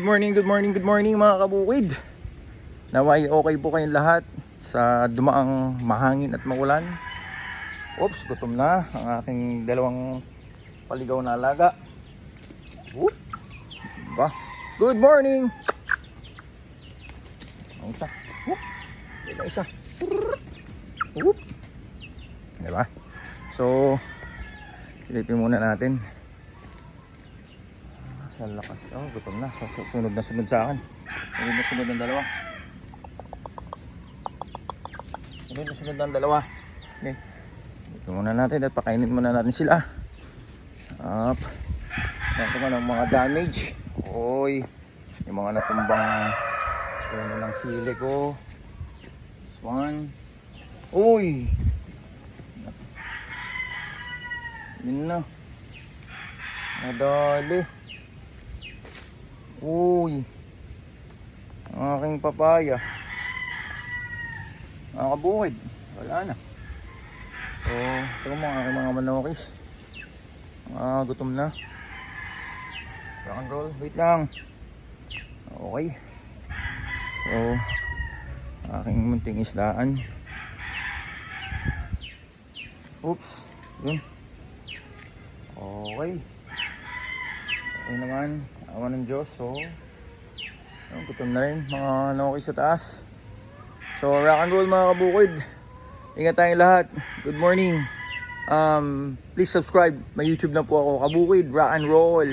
Good morning mga kabukid. Naway okay po kayong lahat sa dumaang mahangin at maulan. Oops, gutom na ang aking dalawang paligaw na alaga. Whoop. Diba? Good morning. Ang isa. Whoop. Diba isa. Whoop. Diba? So, silipin muna natin. Sa lakas. Oh, gutom na. Sunod na sunod sa akin. Sunod na sunod ng dalawa. Sunod na sunod ng dalawa. Okay. Ito muna natin at pakainin muna natin sila. Up. Ito ka ng mga damage. Oy. Yung mga natumbang na lang sili ko. This one. Uy. Yun na. Nadali. Uy, ang aking papaya. Nakabukid. Wala na. So, ito mo ang aking mga manokis. Gutom na. Rock and roll. Wait lang. Okay. So, aking munting isdaan. Oops. Yun. Okay. Okay naman. Awa ng Diyos. So, gutom na rin mga nokis sa taas. So, rock and roll mga kabukid. Ingat tayong lahat. Good morning. Please subscribe. May YouTube na po ako. Kabukid, rock and roll.